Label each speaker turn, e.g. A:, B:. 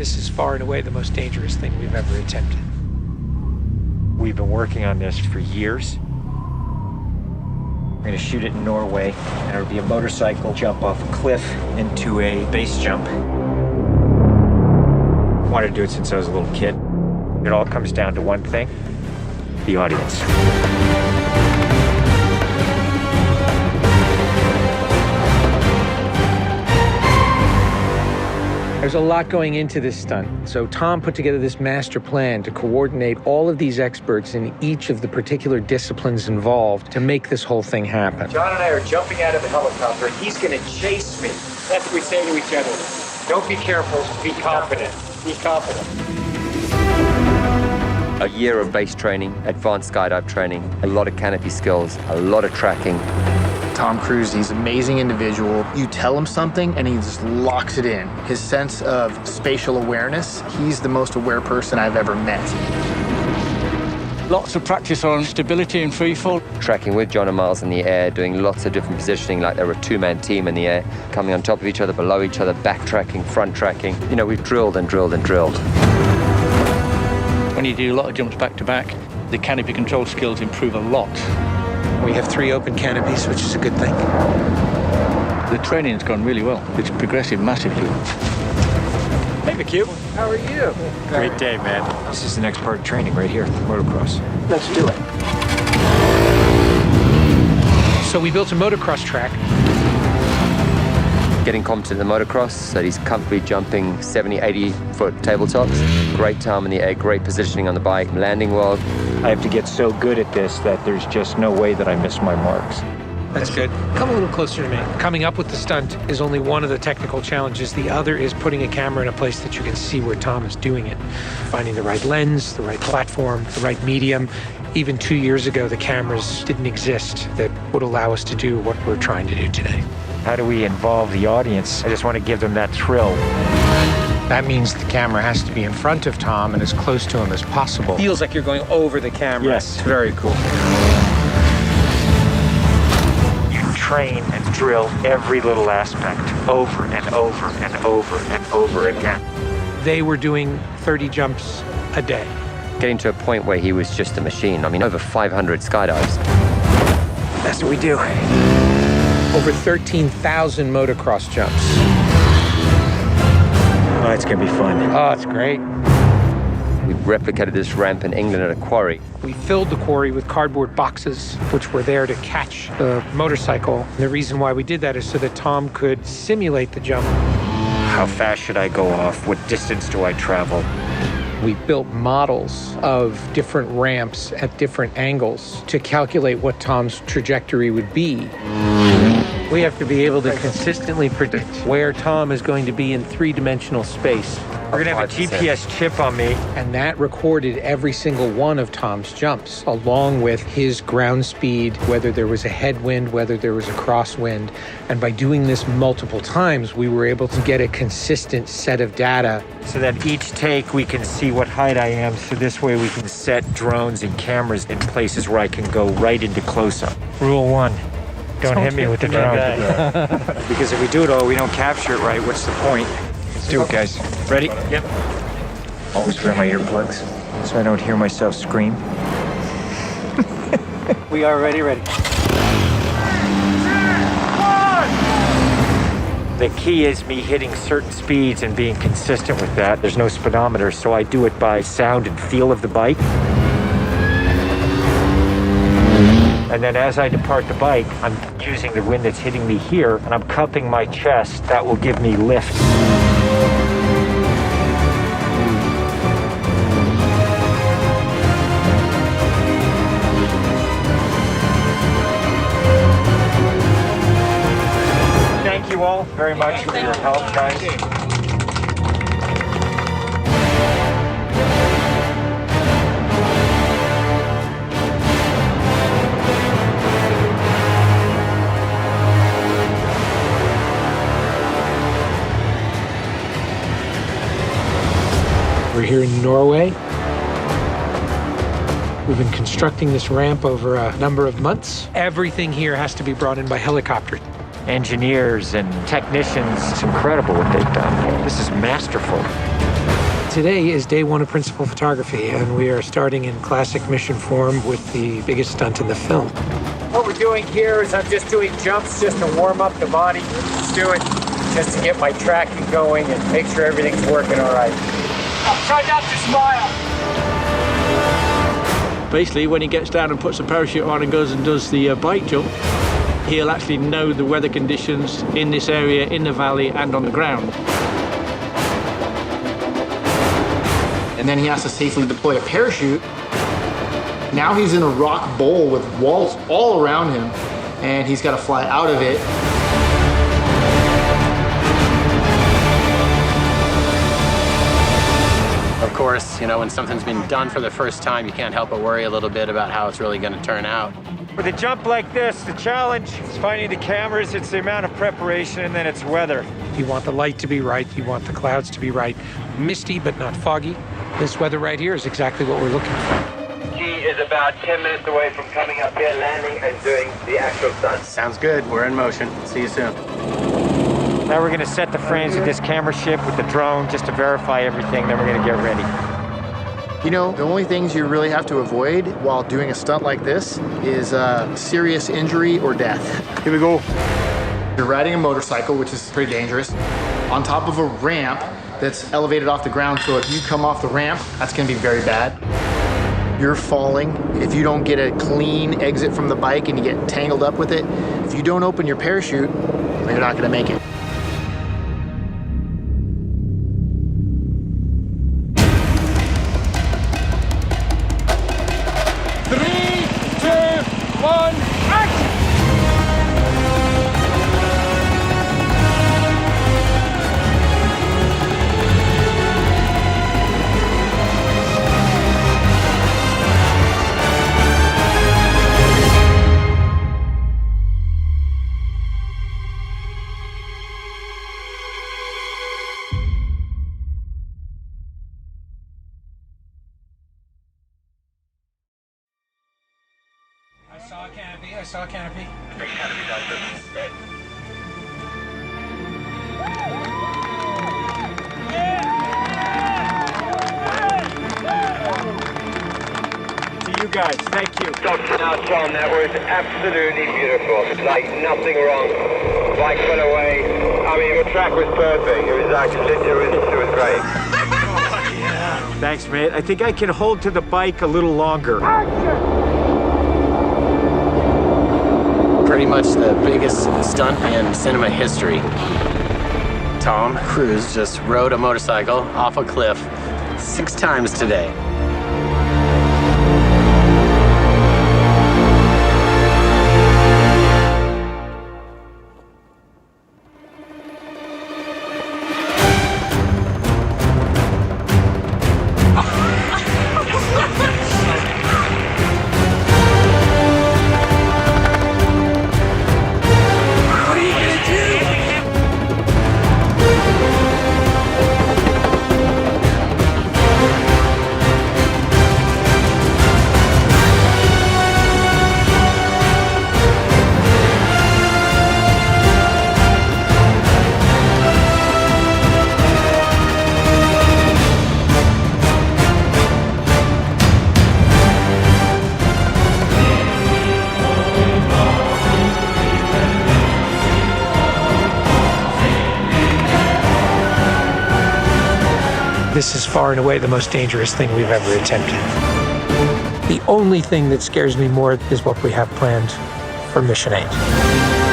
A: This is far and away the most dangerous thing we've ever attempted.
B: We've been working on this for years. We're gonna shoot it in Norway, and it'll be a motorcycle jump off a cliff into a base jump. I wanted to do it since I was a little kid. It all comes down to one thing: the audience.
A: There's a lot going into this stunt. So Tom put together this master plan to coordinate all of these experts in each of the particular disciplines involved to make this whole thing happen.
B: John and I are jumping out of the helicopter. He's gonna chase me. That's what we say to each other. Don't be careful, be confident. Be confident.
C: A year of base training, advanced skydive training, a lot of canopy skills, a lot of tracking.
D: Tom Cruise, he's an amazing individual. You tell him something and he just locks it in. His sense of spatial awareness, he's the most aware person I've ever met.
E: Lots of practice on stability and freefall.
C: Tracking with John and Miles in the air, doing lots of different positioning like they're a two-man team in the air, coming on top of each other, below each other, backtracking, front tracking. You know, we've drilled and drilled and drilled.
E: When you do a lot of jumps back to back, the canopy control skills improve a lot.
A: We have 3 open canopies, which is a good thing.
E: The training's gone really well. It's progressive massively.
B: Hey, McHugh.
A: How are you?
B: Great day, man. This is the next part of training right here, motocross.
A: Let's do it. So we built a motocross track.
C: Getting competent in the motocross, so he's comfortably jumping 70, 80-foot tabletops. Great time in the air, great positioning on the bike, landing well.
B: I have to get so good at this that there's just no way that I miss my marks.
A: That's good. Come a little closer to me. Coming up with the stunt is only one of the technical challenges. The other is putting a camera in a place that you can see where Tom is doing it. Finding the right lens, the right platform, the right medium. Even 2 years ago, the cameras didn't exist that would allow us to do what we're trying to do today.
B: How do we involve the audience? I just want to give them that thrill.
A: That means the camera has to be in front of Tom and as close to him as possible. Feels like you're going over the camera.
B: Yes.
A: It's very cool.
B: You train and drill every little aspect over and over and over and over again.
A: They were doing 30 jumps a day.
C: Getting to a point where he was just a machine. I mean, over 500 skydives.
A: That's what we do. Over 13,000 motocross jumps.
B: Oh, it's gonna be fun.
A: Oh, it's great.
C: We replicated this ramp in England at a quarry.
A: We filled the quarry with cardboard boxes, which were there to catch the motorcycle. And the reason why we did that is so that Tom could simulate the jump.
B: How fast should I go off? What distance do I travel?
A: We built models of different ramps at different angles to calculate what Tom's trajectory would be. We have to be able to consistently predict where Tom is going to be in 3-dimensional space.
B: We're gonna have a GPS chip on me.
A: And that recorded every single one of Tom's jumps, along with his ground speed, whether there was a headwind, whether there was a crosswind. And by doing this multiple times, we were able to get a consistent set of data.
B: So that each take we can see what height I am, so this way we can set drones and cameras in places where I can go right into close-up. Rule 1. Don't hit me with the drone. Because if we do it all, we don't capture it right, what's the point? Let's do it, guys. Ready? Yep. Always wear my earplugs so I don't hear myself scream.
A: We are ready.
B: The key is me hitting certain speeds and being consistent with that. There's no speedometer, so I do it by sound and feel of the bike. And then as I depart the bike, I'm using the wind that's hitting me here, and I'm cupping my chest. That will give me lift. Thank you all very much for your help, guys.
A: We're here in Norway. We've been constructing this ramp over a number of months. Everything here has to be brought in by helicopter.
B: engineers and technicians. It's incredible what they've done. This is masterful.
A: Today is day one of principal photography, and we are starting in classic mission form with the biggest stunt in the film.
B: What we're doing here is I'm just doing jumps just to warm up the body. Let's do it just to get my tracking going and make sure everything's working all right. Try not to smile.
E: Basically, when he gets down and puts a parachute on and goes and does the bike jump, he'll actually know the weather conditions in this area, in the valley, and on the ground.
D: And then he has to safely deploy a parachute. Now he's in a rock bowl with walls all around him, and he's got to fly out of it.
F: Of course, you know, when something's been done for the first time, you can't help but worry a little bit about how it's really going to turn out.
B: With a jump like this, the challenge is finding the cameras, it's the amount of preparation, and then it's weather.
A: You want the light to be right, you want the clouds to be right. Misty, but not foggy. This weather right here is exactly what we're looking for.
G: He is about 10 minutes away from coming up here, landing, and doing the actual stunt.
F: Sounds good. We're in motion. See you soon.
B: Now we're going to set the frames with this camera ship with the drone just to verify everything, then we're going to get ready.
D: You know, the only things you really have to avoid while doing a stunt like this is serious injury or death. Here we go. You're riding a motorcycle, which is pretty dangerous, on top of a ramp that's elevated off the ground, so if you come off the ramp, that's gonna be very bad. You're falling. If you don't get a clean exit from the bike and you get tangled up with it, if you don't open your parachute, you're not gonna make it.
A: I saw a canopy.
B: To you guys, thank you.
G: Now, Tom, that was absolutely beautiful. Like nothing wrong. Bike went away. I mean, the track was perfect. It was actually, it was great.
B: Thanks, mate. I think I can hold to the bike a little longer.
F: Pretty much the biggest stunt in cinema history. Tom Cruise just rode a motorcycle off a cliff 6 times today.
A: This is far and away the most dangerous thing we've ever attempted. The only thing that scares me more is what we have planned for Mission 8.